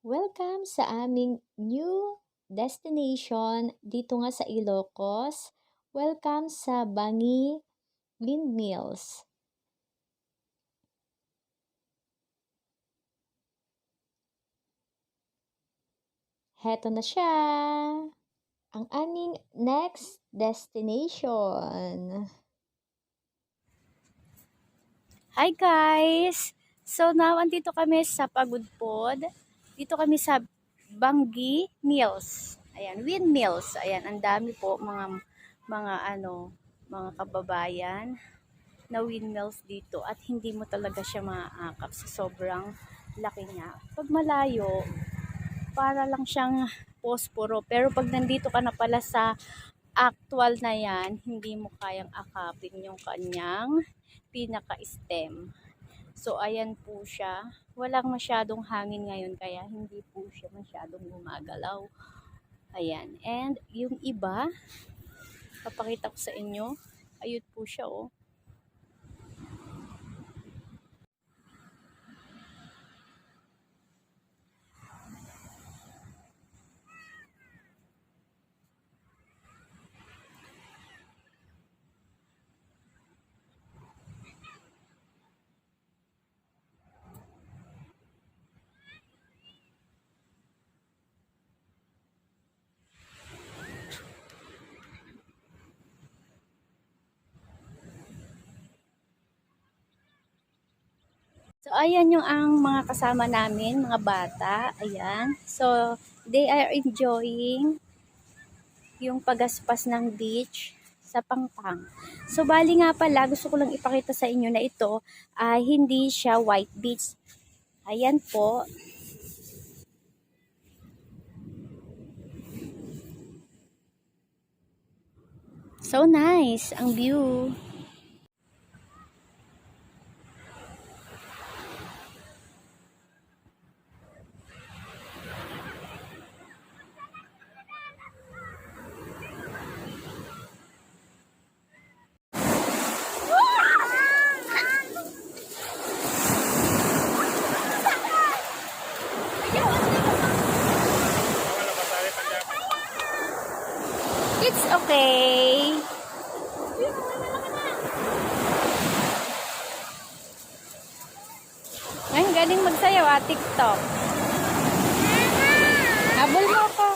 Welcome sa aming new destination dito nga sa Ilocos. Welcome sa Bangi Windmills. Heto na siya, ang aming next destination. Hi guys! So now, andito kami sa Pagudpod. Dito kami sa Bangi Mills. Ayan, windmills. Ayan, ang dami po mga kababayan na windmills dito at hindi mo talaga siya maaakap sa sobrang laki niya. Pag malayo, para lang siyang posporo. Pero pag nandito ka na pala sa actual na yan, hindi mo kayang akapin yung kanyang pinaka-stem. So, ayan po siya. Walang masyadong hangin ngayon, kaya hindi po siya masyadong gumagalaw. Ayan. And, yung iba, papakita ko sa inyo. Ayun po siya, oh. So, ayan yung ang mga kasama namin, mga bata. Ayan. So, they are enjoying yung pagaspas ng beach sa Pangpang. So, bali nga pala, gusto ko lang ipakita sa inyo na ito ay hindi siya white beach. Ayan po. So nice ang view. It's okay. Ay, galing magsayaw TikTok. Habol mo ako.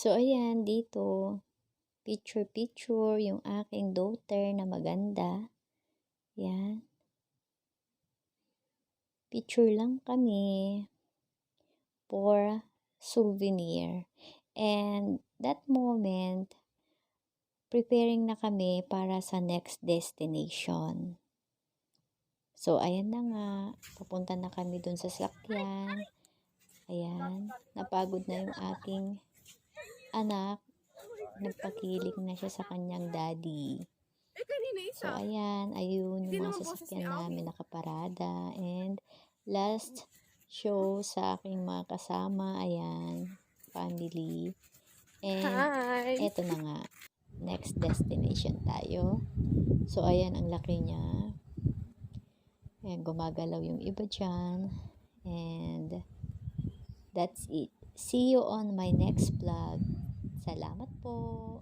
So, ayan, dito, picture-picture yung aking daughter na maganda. Yan. picture lang kami for souvenir. And that moment, preparing na kami para sa next destination. So, ayan na nga, papunta na kami dun sa sakyan. Ayan, napagod na yung aking anak. Nagpakilig na siya sa kanyang daddy. So, ayan, ayun yung mga sasakyan namin nakaparada. And last show sa aking mga kasama, ayan, family. And eto na nga, next destination tayo. So, ayan, ang laki niya. Ayan, gumagalaw yung iba dyan. And that's it. See you on my next vlog. Salamat po.